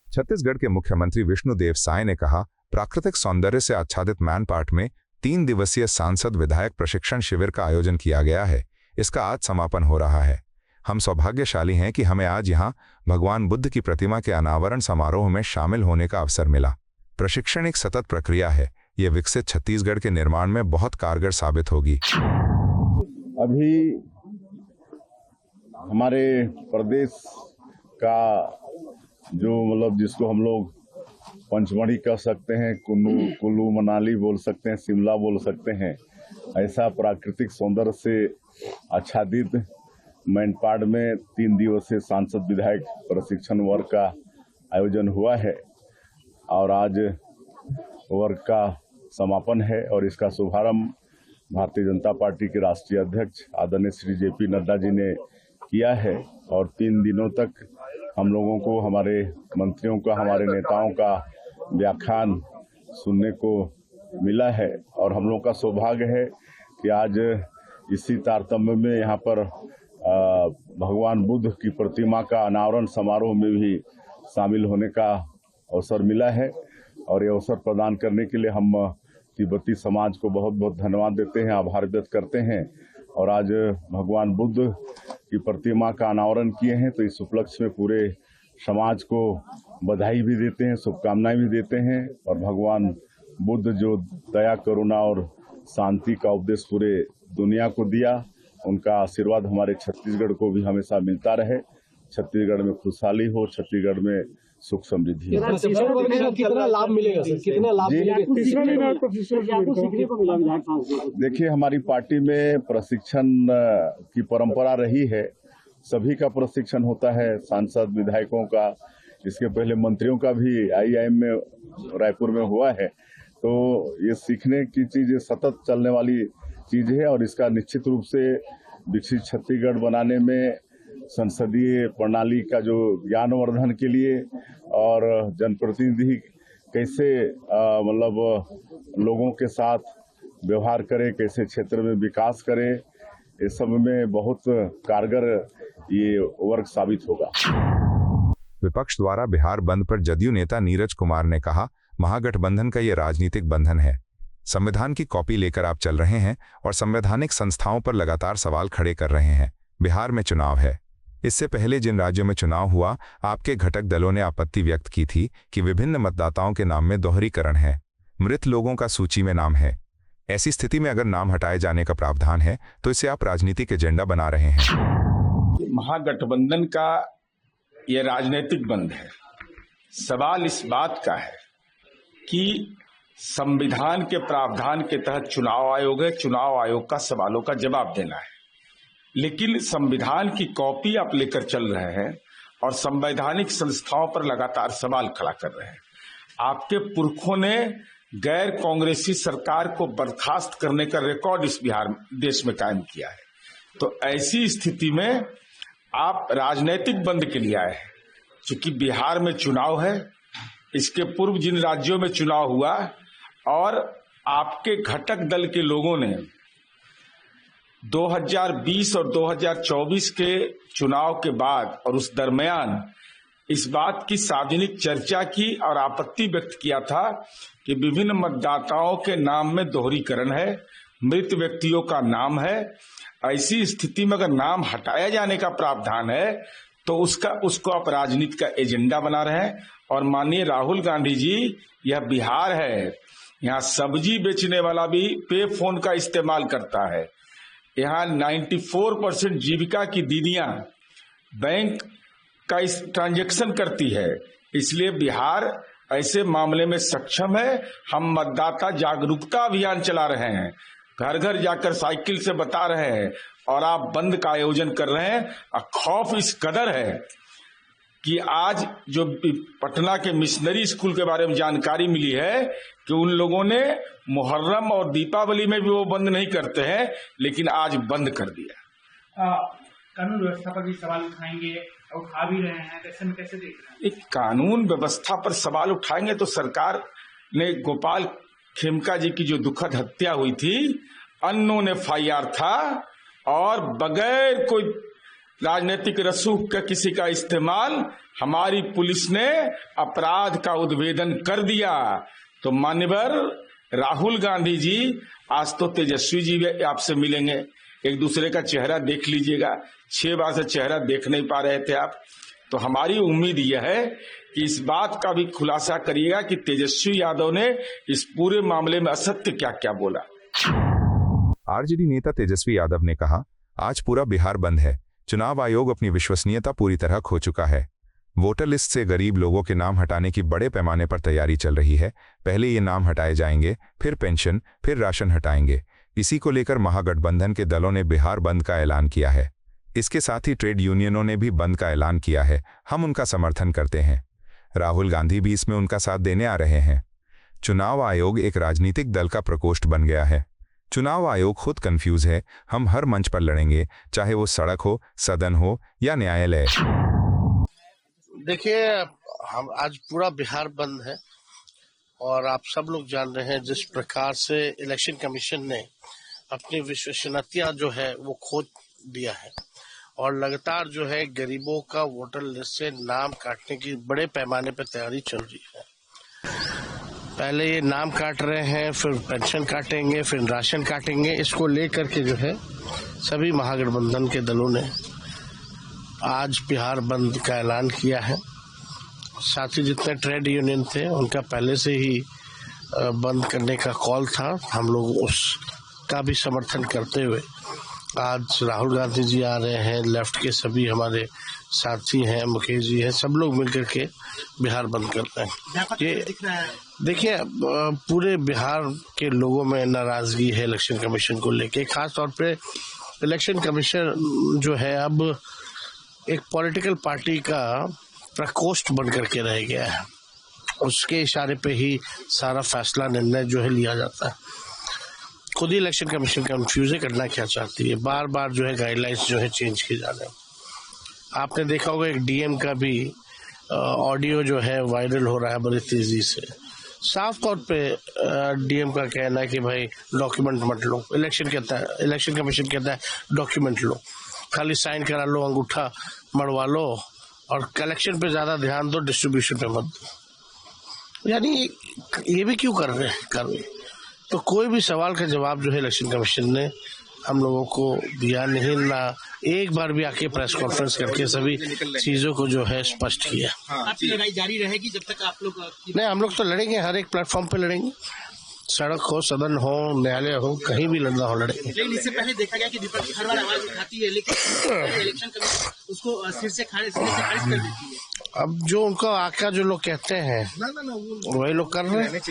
छत्तीसगढ़ के मुख्यमंत्री विष्णुदेव साय ने कहा, प्राकृतिक सौंदर्य से आच्छादित मैनपाट में 3 दिवसीय सांसद विधायक प्रशिक्षण शिविर का आयोजन किया गया है। इसका आज समापन हो रहा है। हम सौभाग्यशाली हैं कि हमें आज यहाँ भगवान बुद्ध की प्रतिमा के अनावरण समारोह में शामिल होने का अवसर मिला। प्रशिक्षण एक सतत प्रक्रिया है। ये विकसित छत्तीसगढ़ के निर्माण में बहुत कारगर साबित होगी। अभी हमारे प्रदेश का जो जिसको हम लोग पंचमढ़ी कह सकते हैं, कुल्लू मनाली बोल सकते हैं, शिमला बोल सकते हैं, ऐसा प्राकृतिक सौंदर्य से आच्छादित मैनपाट में 3 दिवसीय सांसद विधायक प्रशिक्षण वर्ग का आयोजन हुआ है और आज वर्ग का समापन है और इसका शुभारंभ भारतीय जनता पार्टी के राष्ट्रीय अध्यक्ष आदरणीय श्री JP नड्डा जी ने किया है। और 3 दिनों तक हम लोगों को, हमारे मंत्रियों का, हमारे नेताओं का व्याख्यान सुनने को मिला है और हम लोगों का सौभाग्य है कि आज इसी तारतम्य में यहाँ पर भगवान बुद्ध की प्रतिमा का अनावरण समारोह में भी शामिल होने का अवसर मिला है। और ये अवसर प्रदान करने के लिए हम तिब्बती समाज को बहुत बहुत धन्यवाद देते हैं, आभार व्यक्त करते हैं। और आज भगवान बुद्ध की प्रतिमा का अनावरण किए हैं, तो इस उपलक्ष्य में पूरे समाज को बधाई भी देते हैं, शुभकामनाएं भी देते हैं। और भगवान बुद्ध जो दया, करुणा और शांति का उपदेश पूरे दुनिया को दिया, उनका आशीर्वाद हमारे छत्तीसगढ़ को भी हमेशा मिलता रहे। छत्तीसगढ़ में खुशहाली हो, छत्तीसगढ़ में सुख समृद्धि हो। कितना लाभ मिलेगा सर? कितना लाभ मिलेगा? देखिए, हमारी पार्टी में प्रशिक्षण की परंपरा रही है। सभी का प्रशिक्षण होता है, सांसद विधायकों का, इसके पहले मंत्रियों का भी IIM में रायपुर में हुआ है। तो ये सीखने की चीज, ये सतत चलने वाली चीज है और इसका निश्चित रूप से विकसित छत्तीसगढ़ बनाने में संसदीय प्रणाली का जो ज्ञानवर्धन के लिए और जनप्रतिनिधि कैसे लोगों के साथ व्यवहार करे, कैसे क्षेत्र में विकास करे, इस सब में बहुत कारगर ये वर्ग साबित होगा। विपक्ष द्वारा बिहार बंद पर जदयू नेता नीरज कुमार ने कहा, महागठबंधन का ये राजनीतिक बंधन है। संविधान की कॉपी लेकर आप चल रहे हैं और संवैधानिक संस्थाओं पर लगातार सवाल खड़े कर रहे हैं। बिहार में चुनाव है। इससे पहले जिन राज्यों में चुनाव हुआ, आपके घटक दलों ने आपत्ति व्यक्त की थी कि विभिन्न मतदाताओं के नाम में दोहरीकरण है, मृत लोगों का सूची में नाम है। ऐसी स्थिति में अगर नाम हटाए जाने का प्रावधान है तो इसे आप राजनीतिक एजेंडा बना रहे हैं। महागठबंधन का यह राजनीतिक बंद है। सवाल इस बात का है कि संविधान के प्रावधान के तहत चुनाव आयोग है, चुनाव आयोग का सवालों का जवाब देना है। लेकिन संविधान की कॉपी आप लेकर चल रहे हैं और संवैधानिक संस्थाओं पर लगातार सवाल खड़ा कर रहे हैं। आपके पुरखों ने गैर कांग्रेसी सरकार को बर्खास्त करने का रिकॉर्ड इस देश में कायम किया है। तो ऐसी स्थिति में आप राजनीतिक बंद के लिए आए हैं। चूंकि बिहार में चुनाव है, इसके पूर्व जिन राज्यों में चुनाव हुआ और आपके घटक दल के लोगों ने 2020 और 2024 के चुनाव के बाद और उस दरमियान इस बात की सार्वजनिक चर्चा की और आपत्ति व्यक्त किया था कि विभिन्न मतदाताओं के नाम में दोहरीकरण है, मृत व्यक्तियों का नाम है। ऐसी स्थिति में अगर नाम हटाया जाने का प्रावधान है तो उसको आप राजनीति का एजेंडा बना रहे हैं। और माननीय राहुल गांधी जी, यह बिहार है, यहाँ सब्जी बेचने वाला भी पे फोन का इस्तेमाल करता है। यहाँ 94% जीविका की दीदियां बैंक का इस ट्रांजैक्शन करती है। इसलिए बिहार ऐसे मामले में सक्षम है। हम मतदाता जागरूकता अभियान चला रहे हैं, घर घर जाकर साइकिल से बता रहे हैं और आप बंद का आयोजन कर रहे हैं। खौफ इस कदर है कि आज जो पटना के मिशनरी स्कूल के बारे में जानकारी मिली है कि उन लोगों ने मुहर्रम और दीपावली में भी वो बंद नहीं करते हैं, लेकिन आज बंद कर दिया। कानून व्यवस्था पर भी सवाल उठाएंगे, उठा भी रहे हैं, ऐसे में कैसे देख रहे हैं? एक कानून व्यवस्था पर सवाल उठाएंगे तो सरकार ने गोपाल खेमका जी की जो दुखद हत्या हुई थी, अननोन FIR था और बगैर कोई राजनीतिक रसूख का किसी का इस्तेमाल हमारी पुलिस ने अपराध का उद्भेदन कर दिया। तो माननीय राहुल गांधी जी आज तो तेजस्वी जी भी आपसे मिलेंगे, एक दूसरे का चेहरा देख लीजिएगा। 6 बार से चेहरा देख नहीं पा रहे थे आप। तो हमारी उम्मीद यह है कि इस बात का भी खुलासा करिएगा कि तेजस्वी यादव ने इस पूरे मामले में असत्य क्या क्या बोला। आरजेडी नेता तेजस्वी यादव ने कहा, आज पूरा बिहार बंद है। चुनाव आयोग अपनी विश्वसनीयता पूरी तरह खो चुका है। वोटर लिस्ट से गरीब लोगों के नाम हटाने की बड़े पैमाने पर तैयारी चल रही है। पहले ये नाम हटाए जाएंगे, फिर पेंशन, फिर राशन हटाएंगे। इसी को लेकर महागठबंधन के दलों ने बिहार बंद का ऐलान किया है। इसके साथ ही ट्रेड यूनियनों ने भी बंद का ऐलान किया है। हम उनका समर्थन करते हैं। राहुल गांधी भी इसमें उनका साथ देने आ रहे हैं। चुनाव आयोग एक राजनीतिक दल का प्रकोष्ठ बन गया है। चुनाव आयोग खुद कंफ्यूज है। हम हर मंच पर लड़ेंगे, चाहे वो सड़क हो, सदन हो या न्यायालय। देखिए, हम आज पूरा बिहार बंद है और आप सब लोग जान रहे हैं जिस प्रकार से इलेक्शन कमीशन ने अपनी विश्वसनीयता जो है वो खो दिया है और लगातार जो है गरीबों का वोटर लिस्ट से नाम काटने की बड़े पैमाने पर तैयारी चल रही है। पहले ये नाम काट रहे हैं, फिर पेंशन काटेंगे, फिर राशन काटेंगे। इसको लेकर के जो है सभी महागठबंधन के दलों ने आज बिहार बंद का ऐलान किया है। साथ ही जितने ट्रेड यूनियन थे उनका पहले से ही बंद करने का कॉल था। हम लोग उसका भी समर्थन करते हुए आज राहुल गांधी जी आ रहे हैं, लेफ्ट के सभी हमारे साथी हैं, मुकेश जी हैं, सब लोग मिलकर के बिहार बंद कर रहे हैं। ये देखिए, पूरे बिहार के लोगों में नाराजगी है इलेक्शन कमीशन को लेके। खास तौर पे इलेक्शन कमीशन जो है अब एक पॉलिटिकल पार्टी का प्रकोष्ठ बन करके रह गया है। उसके इशारे पे ही सारा फैसला निर्णय जो है लिया जाता है। खुद ही इलेक्शन कमीशन कंफ्यूज करना क्या चाहती है। बार बार जो है गाइडलाइंस जो है चेंज किए जा रहे हैं। आपने देखा होगा एक डीएम का भी ऑडियो जो है वायरल हो रहा है बड़ी तेजी से। साफ तौर पे डीएम का कहना है कि भाई डॉक्यूमेंट मत लो। इलेक्शन कमीशन कहता है डॉक्यूमेंट लो, खाली साइन करा लो, अंगूठा मरवा लो और कलेक्शन पे ज्यादा ध्यान दो, डिस्ट्रीब्यूशन पे मत दो। यानी ये भी क्यों कर रहे हैं? तो कोई भी सवाल का जवाब जो है इलेक्शन कमीशन ने हम लोगों को दिया नहीं, ना एक बार भी आके प्रेस कॉन्फ्रेंस करके सभी चीजों को जो है स्पष्ट किया। आपकी लड़ाई जारी रहेगी जब तक आप लोग नहीं, हम लोग तो लड़ेंगे, हर एक प्लेटफॉर्म पे लड़ेंगे। सड़क हो, सदन हो, न्यायालय हो, कहीं भी लड़ना हो लड़ेंगे। लेकिन इससे पहले देखा गया कि विपक्ष हर बार आवाज उठाती है लेकिन इलेक्शन कमीशन उसको सिर से खारिज कर देती है। अब जो उनको आका जो लोग कहते हैं वही लोग कर रहे हैं।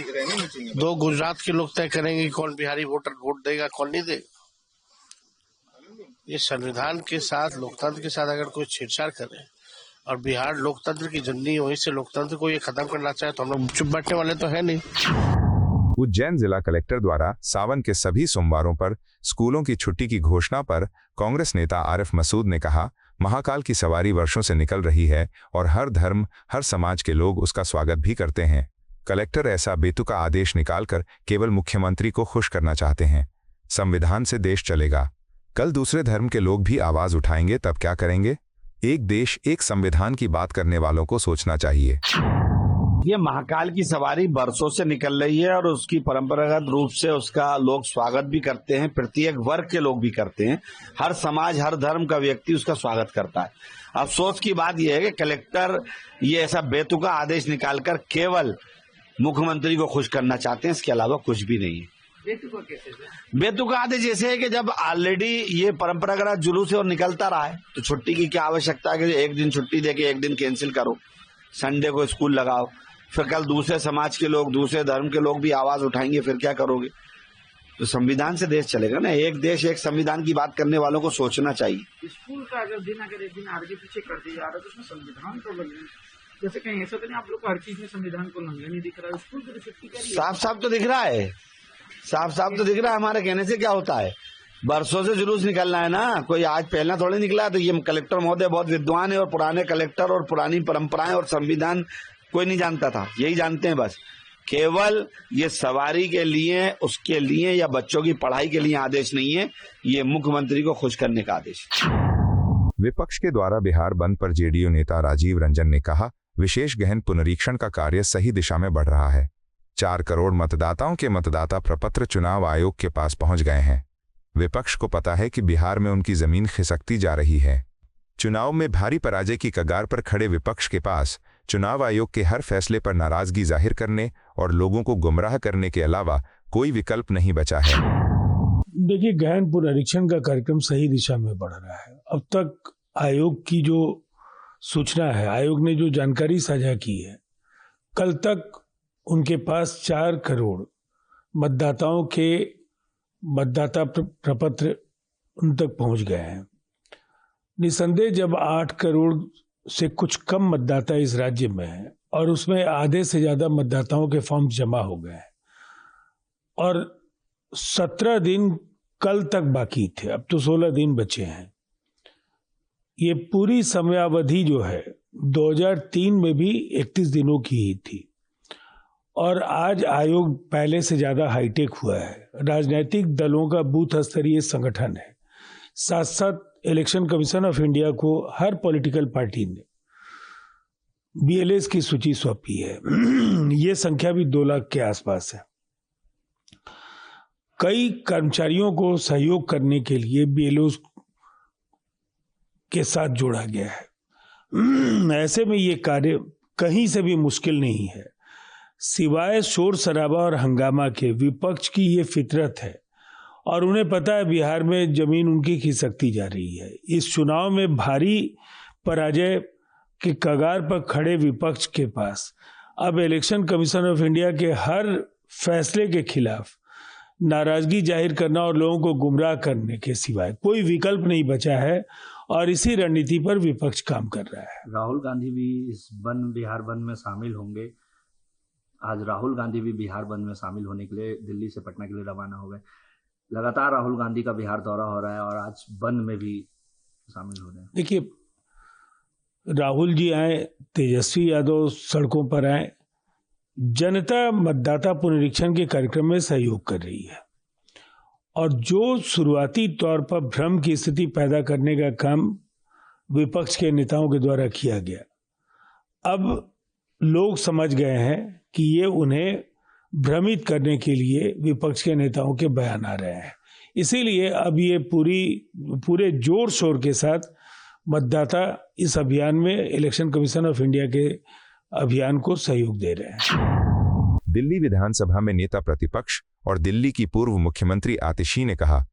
2 गुजरात के लोग तय करेंगे कौन बिहारी वोट देगा, कौन नहीं देगा। ये संविधान के साथ, लोकतंत्र के साथ अगर कोई छेड़छाड़ करे और बिहार लोकतंत्र की जननी वहीं से लोकतंत्र को ये खत्म करना चाहे तो हम लोग चुप बैठने वाले तो है नहीं। उज्जैन जिला कलेक्टर द्वारा सावन के सभी सोमवारों पर स्कूलों की छुट्टी की घोषणा पर कांग्रेस नेता आरिफ मसूद ने कहा, महाकाल की सवारी वर्षों से निकल रही है और हर धर्म, हर समाज के लोग उसका स्वागत भी करते हैं। कलेक्टर ऐसा बेतुका आदेश निकालकर केवल मुख्यमंत्री को खुश करना चाहते हैं। संविधान से देश चलेगा। कल दूसरे धर्म के लोग भी आवाज उठाएंगे, तब क्या करेंगे? एक देश, एक संविधान की बात करने वालों को सोचना चाहिए। ये महाकाल की सवारी बरसों से निकल रही है और उसकी परंपरागत रूप से उसका लोग स्वागत भी करते हैं, प्रत्येक वर्ग के लोग भी करते हैं, हर समाज, हर धर्म का व्यक्ति उसका स्वागत करता है। अफसोस की बात यह है कि कलेक्टर ये ऐसा बेतुका आदेश निकालकर केवल मुख्यमंत्री को खुश करना चाहते हैं, इसके अलावा कुछ भी नहीं है। बेतुका आदेश ऐसे है कि जब ऑलरेडी ये परंपरागत जुलूस है और निकलता रहा है तो छुट्टी की क्या आवश्यकता है कि एक दिन छुट्टी देके एक दिन कैंसिल करो, संडे को स्कूल लगाओ, फिर कल दूसरे समाज के लोग, दूसरे धर्म के लोग भी आवाज उठाएंगे, फिर क्या करोगे? तो संविधान से देश चलेगा ना। एक देश, एक संविधान की बात करने वालों को सोचना चाहिए। स्कूल का अगर एक दिन आगे पीछे कर दिया जा रहा है तो उसमें संविधान तो बदले, जैसे कहीं ऐसा तो नहीं आप लोग को हर चीज में संविधान को उल्लंघन नहीं दिख रहा है। स्कूल की छुट्टी क्या साफ साफ तो दिख रहा है, साफ साफ तो दिख रहा है। हमारे कहने से क्या होता है? बरसों से जुलूस निकलना है ना, कोई आज पहला थोड़े निकला। तो ये कलेक्टर महोदय बहुत विद्वान है और पुराने कलेक्टर और पुरानी परंपराएं और संविधान कोई नहीं जानता था, यही जानते हैं बस। केवल ये सवारी के लिए, उसके लिए या बच्चों की पढ़ाई के लिए आदेश नहीं है, ये मुख्यमंत्री को खुश करने का आदेश। विपक्ष के द्वारा बिहार बंद पर जेडीयू नेता राजीव रंजन ने कहा, विशेष गहन पुनरीक्षण का कार्य सही दिशा में बढ़ रहा है। 4 करोड़ मतदाताओं के मतदाता प्रपत्र चुनाव आयोग के पास पहुंच गए हैं। विपक्ष को पता है कि बिहार में उनकी जमीन खिसकती जा रही है। चुनाव में भारी पराजय की कगार पर खड़े विपक्ष के पास चुनाव आयोग के हर फैसले पर नाराजगी जाहिर करने और लोगों को गुमराह करने के अलावा कोई विकल्प नहीं बचा है। देखिए, गहन पुनरीक्षण का कार्यक्रम सही दिशा में बढ़ रहा है। अब तक आयोग की जो सूचना है, आयोग ने जो जानकारी साझा की है, कल तक उनके पास 4 करोड़ मतदाताओं के मतदाता प्रपत्र उन तक पहुंच गए हैं। निसंदेह जब 8 करोड़ से कुछ कम मतदाता इस राज्य में हैं और उसमें आधे से ज्यादा मतदाताओं के फॉर्म जमा हो गए हैं और 17 दिन कल तक बाकी थे, अब तो 16 दिन बचे हैं। ये पूरी समयावधि जो है 2003 में भी 31 दिनों की ही थी और आज आयोग पहले से ज्यादा हाईटेक हुआ है। राजनीतिक दलों का बूथ स्तरीय संगठन है। साथ साथ इलेक्शन कमीशन ऑफ इंडिया को हर पॉलिटिकल पार्टी ने BLAs की सूची सौंपी है। ये संख्या भी 2 लाख के आसपास है। कई कर्मचारियों को सहयोग करने के लिए BLOs के साथ जोड़ा गया है। ऐसे में ये कार्य कहीं से भी मुश्किल नहीं है। सिवाय शोर शराबा और हंगामा के विपक्ष की ये फितरत है और उन्हें पता है बिहार में जमीन उनकी खिसकती जा रही है। इस चुनाव में भारी पराजय के कगार पर खड़े विपक्ष के पास अब इलेक्शन कमीशन ऑफ इंडिया के हर फैसले के खिलाफ नाराजगी जाहिर करना और लोगों को गुमराह करने के सिवाय कोई विकल्प नहीं बचा है और इसी रणनीति पर विपक्ष काम कर रहा है। राहुल गांधी भी इस बिहार बंद में शामिल होंगे। आज राहुल गांधी भी बिहार बंद में शामिल होने के लिए दिल्ली से पटना के लिए रवाना हो गए। लगातार राहुल गांधी का बिहार दौरा हो रहा है और आज बंद में भी शामिल हो रहे हैं। देखिए, राहुल जी आए, तेजस्वी यादव सड़कों पर आए, जनता मतदाता पुनरीक्षण के कार्यक्रम में सहयोग कर रही है और जो शुरुआती तौर पर भ्रम की स्थिति पैदा करने का काम विपक्ष के नेताओं के द्वारा किया गया, अब लोग समझ गए हैं कि ये उन्हें भ्रमित करने के लिए विपक्ष के नेताओं के बयान आ रहे हैं। इसीलिए अब ये पूरे जोर शोर के साथ मतदाता इस अभियान में इलेक्शन कमीशन ऑफ इंडिया के अभियान को सहयोग दे रहे हैं। दिल्ली विधानसभा में नेता प्रतिपक्ष और दिल्ली की पूर्व मुख्यमंत्री आतिशी ने कहा,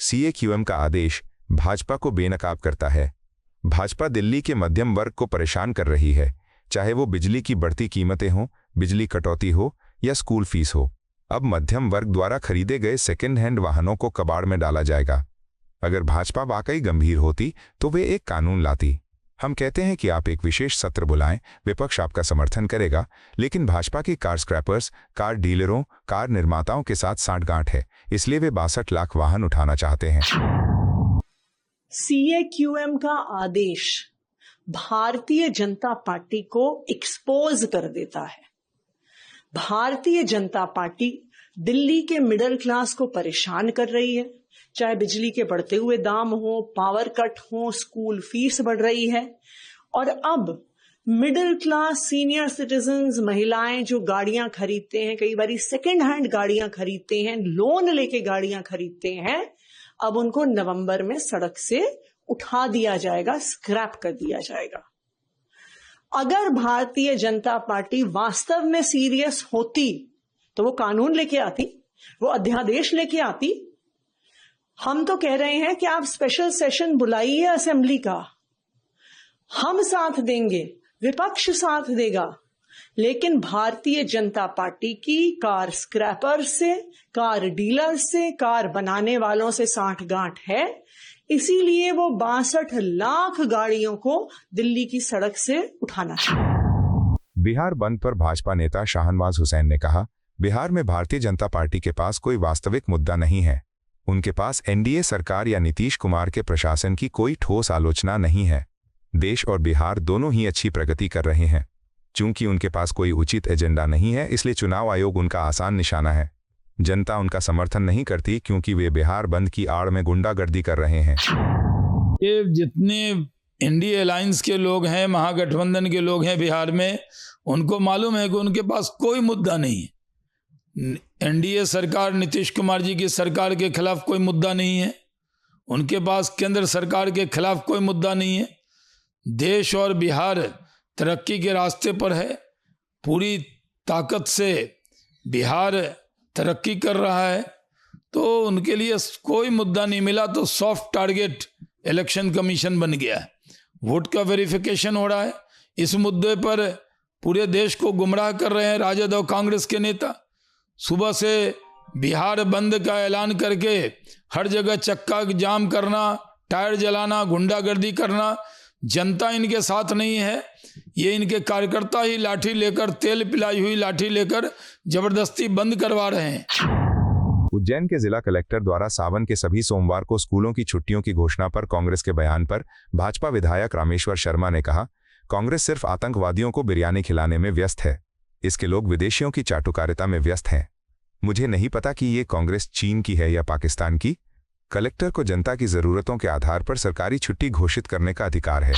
CAQM का आदेश भाजपा को बेनकाब करता है। भाजपा दिल्ली के मध्यम वर्ग को परेशान कर रही है, चाहे वो बिजली की बढ़ती कीमतें हों, बिजली कटौती हो या स्कूल फीस हो। अब मध्यम वर्ग द्वारा खरीदे गए सेकेंड हैंड वाहनों को कबाड़ में डाला जाएगा। अगर भाजपा वाकई गंभीर होती तो वे एक कानून लाती। हम कहते हैं कि आप एक विशेष सत्र बुलाएं, विपक्ष आपका समर्थन करेगा, लेकिन भाजपा की कार स्क्रैपर्स, कार डीलरों, कार निर्माताओं के साथ सांठगांठ है, इसलिए वे 62 लाख वाहन उठाना चाहते हैं। CAQM का आदेश भारतीय जनता पार्टी को एक्सपोज कर देता है। भारतीय जनता पार्टी दिल्ली के मिडिल क्लास को परेशान कर रही है, चाहे बिजली के बढ़ते हुए दाम हो, पावर कट हो, स्कूल फीस बढ़ रही है। और अब मिडिल क्लास सीनियर सिटीजन्स, महिलाएं जो गाड़ियां खरीदते हैं, कई बार सेकेंड हैंड गाड़ियां खरीदते हैं, लोन लेके गाड़ियां खरीदते हैं, अब उनको नवंबर में सड़क से उठा दिया जाएगा, स्क्रैप कर दिया जाएगा। अगर भारतीय जनता पार्टी वास्तव में सीरियस होती तो वो कानून लेके आती, वो अध्यादेश लेके आती। हम तो कह रहे हैं कि आप स्पेशल सेशन बुलाइए असेंबली का, हम साथ देंगे, विपक्ष साथ देगा, लेकिन भारतीय जनता पार्टी की कार स्क्रैपर से, कार डीलर से, कार बनाने वालों से सांठगांठ है। इसीलिए वो 62 लाख गाड़ियों को दिल्ली की सड़क से उठाना है। बिहार बंद पर भाजपा नेता शाहनवाज हुसैन ने कहा, बिहार में भारतीय जनता पार्टी के पास कोई वास्तविक मुद्दा नहीं है। उनके पास NDA सरकार या नीतीश कुमार के प्रशासन की कोई ठोस आलोचना नहीं है। देश और बिहार दोनों ही अच्छी प्रगति कर रहे हैं। चूंकि उनके पास कोई उचित एजेंडा नहीं है, इसलिए चुनाव आयोग उनका आसान निशाना है। जनता उनका समर्थन नहीं करती क्योंकि वे बिहार बंद की आड़ में गुंडागर्दी कर रहे हैं। ये जितने इंडिया अलायंस के लोग हैं, महागठबंधन के लोग हैं बिहार में, उनको मालूम है कि उनके पास कोई मुद्दा नहीं है। एनडीए सरकार, नीतीश कुमार जी की सरकार के खिलाफ कोई मुद्दा नहीं है, उनके पास केंद्र सरकार के खिलाफ कोई मुद्दा नहीं है। देश और बिहार तरक्की के रास्ते पर है, पूरी ताकत से बिहार तरक्की कर रहा है, तो उनके लिए कोई मुद्दा नहीं मिला तो सॉफ्ट टारगेट इलेक्शन कमीशन बन गया है। वोट का वेरिफिकेशन हो रहा है, इस मुद्दे पर पूरे देश को गुमराह कर रहे हैं राजद और कांग्रेस के नेता। सुबह से बिहार बंद का ऐलान करके हर जगह चक्का जाम करना, टायर जलाना, गुंडागर्दी करना। जनता इनके साथ नहीं है, ये इनके कार्यकर्ता ही लाठी लेकर, तेल पिलाई हुई लाठी लेकर जबरदस्ती बंद करवा रहे हैं। उज्जैन के जिला कलेक्टर द्वारा सावन के सभी सोमवार को स्कूलों की छुट्टियों की घोषणा पर कांग्रेस के बयान पर भाजपा विधायक रामेश्वर शर्मा ने कहा, कांग्रेस सिर्फ आतंकवादियों को बिरयानी खिलाने में व्यस्त है, इसके लोग विदेशियों की चाटुकारिता में व्यस्त हैं। मुझे नहीं पता कि ये कांग्रेस चीन की है या पाकिस्तान की। कलेक्टर को जनता की जरूरतों के आधार पर सरकारी छुट्टी घोषित करने का अधिकार है।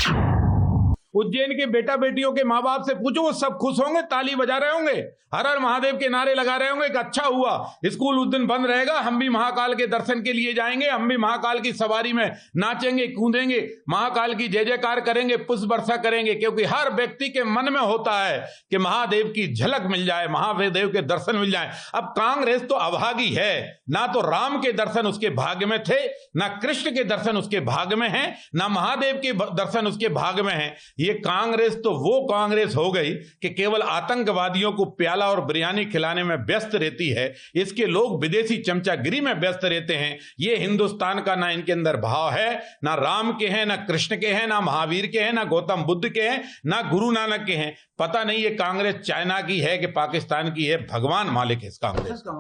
उज्जैन के बेटा बेटियों के माँ बाप से पूछो, वो सब खुश होंगे, ताली बजा रहे होंगे, हर हर महादेव के नारे लगा रहे होंगे कि अच्छा हुआ स्कूल उस दिन बंद रहेगा, हम भी महाकाल के दर्शन के लिए जाएंगे, हम भी महाकाल की सवारी में नाचेंगे, कूदेंगे, महाकाल की जय जयकार करेंगे, पुष्प वर्षा करेंगे। क्योंकि हर व्यक्ति के मन में होता है कि महादेव की झलक मिल जाए, महादेव के दर्शन मिल जाए। अब कांग्रेस तो अभागी है, ना तो राम के दर्शन उसके भाग्य में थे, ना कृष्ण के दर्शन उसके भाग्य में है, ना महादेव के दर्शन उसके भाग्य में है। ये कांग्रेस तो वो कांग्रेस हो गई कि केवल आतंकवादियों को प्याला और बिरयानी खिलाने में व्यस्त रहती है। इसके लोग विदेशी चमचागिरी में व्यस्त रहते हैं। ये हिंदुस्तान का ना इनके अंदर भाव है, ना राम के हैं, ना कृष्ण के हैं, ना महावीर के हैं, ना गौतम बुद्ध के हैं, ना गुरु नानक के हैं। पता नहीं ये कांग्रेस चाइना की है कि पाकिस्तान की है, भगवान मालिक है इस कांग्रेस का।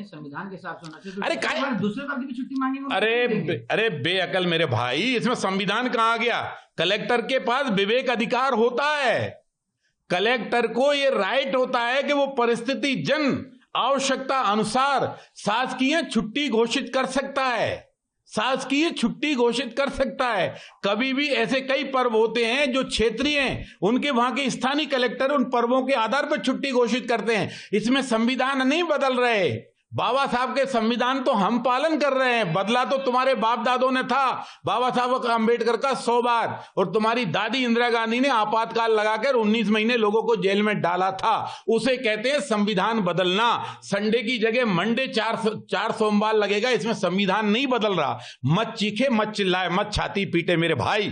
संविधान के हिसाब से अरे काय दूसरे वर्ग की छुट्टी मांगी? अरे बेअकल मेरे भाई, इसमें संविधान कहाँ आ गया? कलेक्टर के पास विवेक अधिकार होता है, कलेक्टर को ये राइट होता है कि वो परिस्थिति जन आवश्यकता अनुसार शासकीय छुट्टी घोषित कर सकता है, शासकीय छुट्टी घोषित कर सकता है। कभी भी ऐसे कई पर्व होते हैं जो क्षेत्रीय हैं, उनके वहां के स्थानीय कलेक्टर उन पर्वों के आधार पर छुट्टी घोषित करते हैं। इसमें संविधान नहीं बदल रहे, बाबा साहब के संविधान तो हम पालन कर रहे हैं। बदला तो तुम्हारे बाप दादों ने था, बाबा साहब अंबेडकर का 100 बार, और तुम्हारी दादी इंदिरा गांधी ने आपातकाल लगाकर 19 महीने लोगों को जेल में डाला था। उसे कहते हैं संविधान बदलना। संडे की जगह मंडे 4 सोमवार लगेगा, इसमें संविधान नहीं बदल रहा। मत चीखे, मत चिल्लाए, मत छाती पीटे मेरे भाई।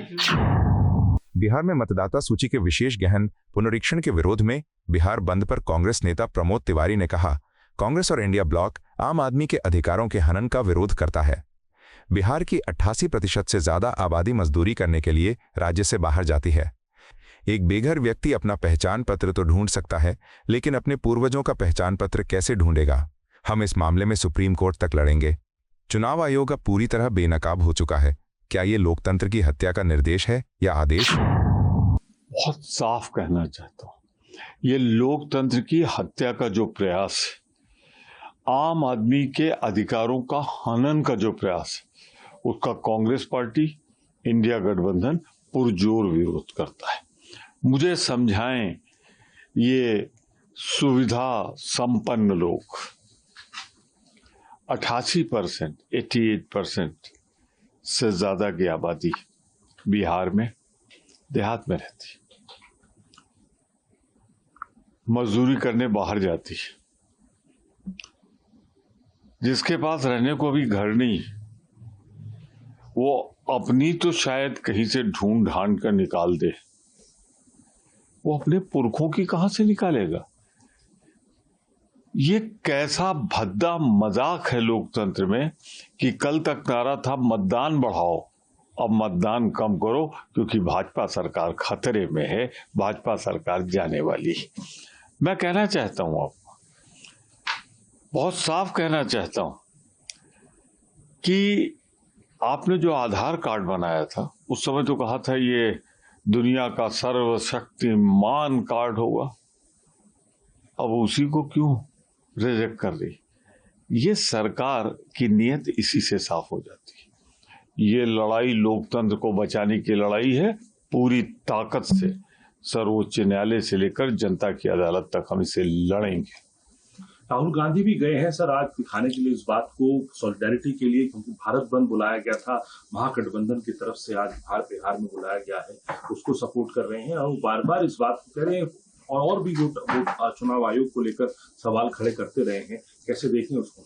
बिहार में मतदाता सूची के विशेष गहन पुनरीक्षण के विरोध में बिहार बंद पर कांग्रेस नेता प्रमोद तिवारी ने कहा, कांग्रेस और इंडिया ब्लॉक आम आदमी के अधिकारों के हनन का विरोध करता है। बिहार की 88% से ज्यादा आबादी मजदूरी करने के लिए राज्य से बाहर जाती है। एक बेघर व्यक्ति अपना पहचान पत्र तो ढूंढ सकता है, लेकिन अपने पूर्वजों का पहचान पत्र कैसे ढूंढेगा? हम इस मामले में सुप्रीम कोर्ट तक लड़ेंगे। चुनाव आयोग अब पूरी तरह बेनकाब हो चुका है। क्या ये लोकतंत्र की हत्या का निर्देश है या आदेश? बहुत साफ कहना चाहता हूं, ये लोकतंत्र की हत्या का जो प्रयास है, आम आदमी के अधिकारों का हनन का जो प्रयास है, उसका कांग्रेस पार्टी, इंडिया गठबंधन पुरजोर विरोध करता है। मुझे समझाएं, ये सुविधा संपन्न लोग 88%, 88% से ज्यादा की आबादी बिहार में देहात में रहती, मजदूरी करने बाहर जाती है। जिसके पास रहने को भी घर नहीं, वो अपनी तो शायद कहीं से ढूंढ ढांड कर निकाल दे, वो अपने पुरखों की कहां से निकालेगा? ये कैसा भद्दा मजाक है लोकतंत्र में कि कल तक नारा था मतदान बढ़ाओ, अब मतदान कम करो क्योंकि भाजपा सरकार खतरे में है, भाजपा सरकार जाने वाली है। मैं कहना चाहता हूं, आपको बहुत साफ कहना चाहता हूं कि आपने जो आधार कार्ड बनाया था, उस समय तो कहा था ये दुनिया का सर्वशक्तिमान कार्ड होगा, अब उसी को क्यों रिजेक्ट कर रही? ये सरकार की नीयत इसी से साफ हो जाती है। ये लड़ाई लोकतंत्र को बचाने की लड़ाई है। पूरी ताकत से सर्वोच्च न्यायालय से लेकर जनता की अदालत तक हम इसे लड़ेंगे। राहुल गांधी भी गए हैं सर आज दिखाने के लिए इस बात को, सॉलिडारिटी के लिए, क्योंकि भारत बंद बुलाया गया था महागठबंधन की तरफ से, आज बिहार में बुलाया गया है, उसको सपोर्ट कर रहे हैं और बार बार इस बात को कह रहे हैं और भी वो चुनाव आयोग को लेकर सवाल खड़े करते रहे हैं। कैसे देखें उसको?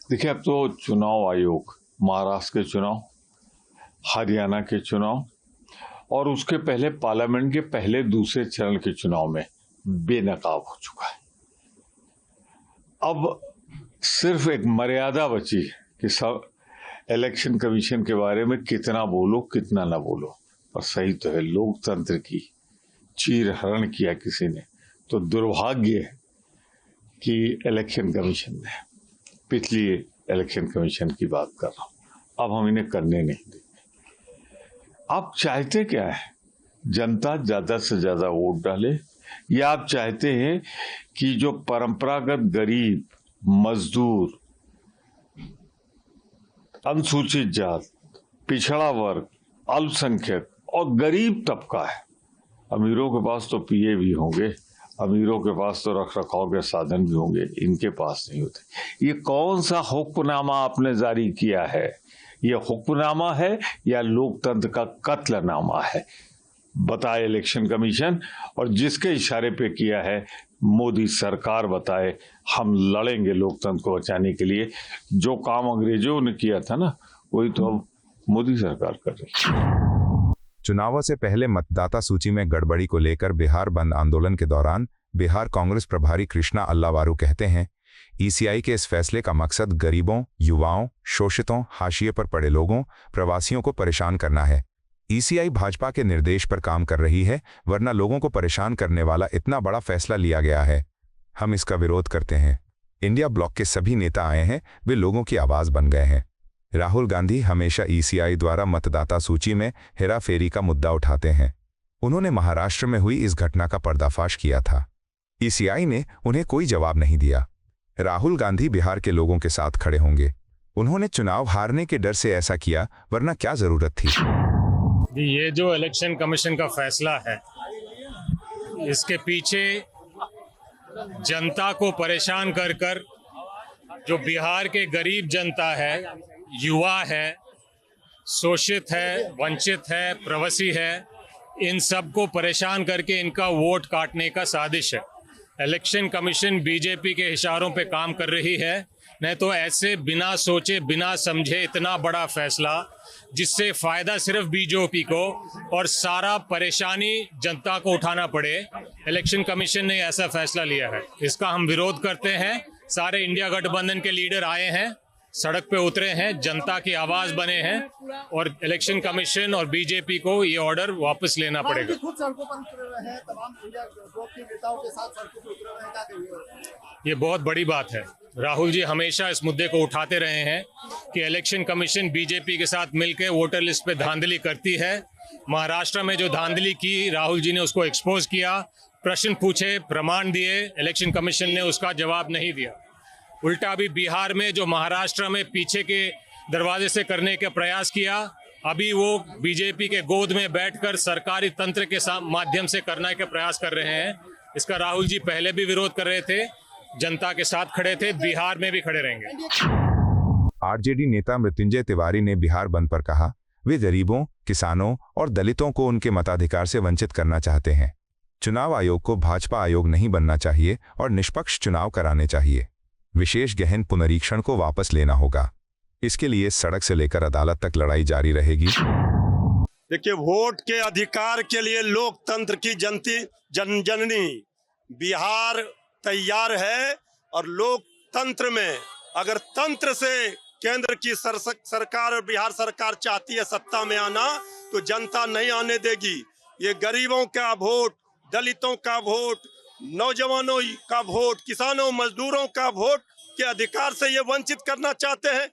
देखिए, अब तो चुनाव आयोग महाराष्ट्र के चुनाव, हरियाणा के चुनाव और उसके पहले पार्लियामेंट के पहले दूसरे चरण के चुनाव में बेनकाब हो चुका है। अब सिर्फ एक मर्यादा बची कि सब इलेक्शन कमीशन के बारे में कितना बोलो कितना ना बोलो, और सही तो है, लोकतंत्र की चीर हरण किया किसी ने, तो दुर्भाग्य है कि इलेक्शन कमीशन ने, पिछली इलेक्शन कमीशन की बात कर रहा हूं, अब हम इन्हें करने नहीं देंगे। आप चाहते क्या है? जनता ज्यादा से ज्यादा वोट डाले, या आप चाहते हैं कि जो परंपरागत गरीब, मजदूर, अनुसूचित जात, पिछड़ा वर्ग, अल्पसंख्यक और गरीब तबका है, अमीरों के पास तो पीए भी होंगे, अमीरों के पास तो रख रखाव के साधन भी होंगे, इनके पास नहीं होते। ये कौन सा हुक्मनामा आपने जारी किया है? ये हुक्मनामा है या लोकतंत्र का कत्लनामा है? बताए इलेक्शन कमीशन, और जिसके इशारे पे किया है मोदी सरकार बताए। हम लड़ेंगे लोकतंत्र को बचाने के लिए। जो काम अंग्रेजों ने किया था ना, वही तो अब मोदी सरकार कर रही है। चुनावों से पहले मतदाता सूची में गड़बड़ी को लेकर बिहार बंद आंदोलन के दौरान बिहार कांग्रेस प्रभारी कृष्णा अल्लावारू कहते हैं, ईसीआई के इस फैसले का मकसद गरीबों, युवाओं, शोषितों, हाशिए पर पड़े लोगों, प्रवासियों को परेशान करना है। ईसीआई भाजपा के निर्देश पर काम कर रही है, वरना लोगों को परेशान करने वाला इतना बड़ा फैसला लिया गया है। हम इसका विरोध करते हैं। इंडिया ब्लॉक के सभी नेता आए हैं, वे लोगों की आवाज बन गए हैं। राहुल गांधी हमेशा ईसीआई द्वारा मतदाता सूची में हेराफेरी का मुद्दा उठाते हैं। उन्होंने महाराष्ट्र में हुई इस घटना का पर्दाफाश किया था। ईसीआई ने उन्हें कोई जवाब नहीं दिया। राहुल गांधी बिहार के लोगों के साथ खड़े होंगे। उन्होंने चुनाव हारने के डर से ऐसा किया, वरना क्या जरूरत थी? ये जो इलेक्शन कमीशन का फैसला है, इसके पीछे जनता को परेशान कर कर जो बिहार के गरीब जनता है, युवा है, शोषित है, वंचित है, प्रवासी है, इन सबको परेशान करके इनका वोट काटने का साजिश है। इलेक्शन कमीशन बीजेपी के इशारों पे काम कर रही है, नहीं तो ऐसे बिना सोचे बिना समझे इतना बड़ा फैसला जिससे फायदा सिर्फ बीजेपी को और सारा परेशानी जनता को उठाना पड़े, इलेक्शन कमीशन ने ऐसा फैसला लिया है। इसका हम विरोध करते हैं। सारे इंडिया गठबंधन के लीडर आए हैं, सड़क पे उतरे हैं, जनता की आवाज बने हैं और इलेक्शन कमीशन और बीजेपी को ये ऑर्डर वापस लेना पड़ेगा। खुद सड़कों पर उतरे हुए हैं, तमाम इंडिया ग्रुप के नेताओं के साथ सड़कों पर उतरे हुए हैं, क्या कहिए? ये बहुत बड़ी बात है। राहुल जी हमेशा इस मुद्दे को उठाते रहे हैं कि इलेक्शन कमीशन बीजेपी के साथ मिलकर वोटर लिस्ट पे धांधली करती है। महाराष्ट्र में जो धांधली की, राहुल जी ने उसको एक्सपोज किया, प्रश्न पूछे, प्रमाण दिए, इलेक्शन कमीशन ने उसका जवाब नहीं दिया। उल्टा अभी बिहार में जो महाराष्ट्र में पीछे के दरवाजे से करने का प्रयास किया, अभी वो बीजेपी के गोद में बैठकर सरकारी तंत्र के माध्यम से करने का प्रयास कर रहे हैं। इसका राहुल जी पहले भी विरोध कर रहे थे, जनता के साथ खड़े थे, बिहार में भी खड़े रहेंगे। आरजेडी नेता मृत्युंजय तिवारी ने बिहार बंद पर कहा, वे गरीबों, किसानों और दलितों को उनके मताधिकार से वंचित करना चाहते हैं। चुनाव आयोग को भाजपा आयोग नहीं बनना चाहिए और निष्पक्ष चुनाव कराने चाहिए। विशेष गहन पुनरीक्षण को वापस लेना होगा। इसके लिए सड़क से लेकर अदालत तक लड़ाई जारी रहेगी। देखिए, वोट के अधिकार के लिए लोकतंत्र की जननी बिहार तैयार है, और लोकतंत्र में अगर तंत्र से केंद्र की सरकार और बिहार सरकार चाहती है सत्ता में आना, तो जनता नहीं आने देगी। ये गरीबों का वोट, दलितों का वोट, नौजवानों का वोट, किसानों मजदूरों का वोट के अधिकार से ये वंचित करना चाहते हैं।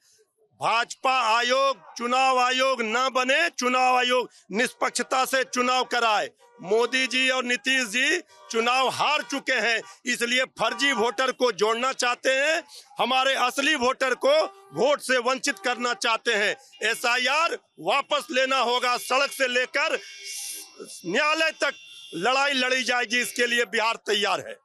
भाजपा आयोग चुनाव आयोग न बने, चुनाव आयोग निष्पक्षता से चुनाव कराए। मोदी जी और नीतीश जी चुनाव हार चुके हैं, इसलिए फर्जी वोटर को जोड़ना चाहते हैं, हमारे असली वोटर को वोट से वंचित करना चाहते हैं। SIR वापस लेना होगा, सड़क से लेकर न्यायालय तक लड़ाई लड़ी जाएगी, इसके लिए बिहार तैयार है।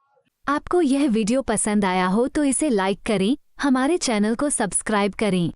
आपको यह वीडियो पसंद आया हो तो इसे लाइक करें, हमारे चैनल को सब्सक्राइब करें।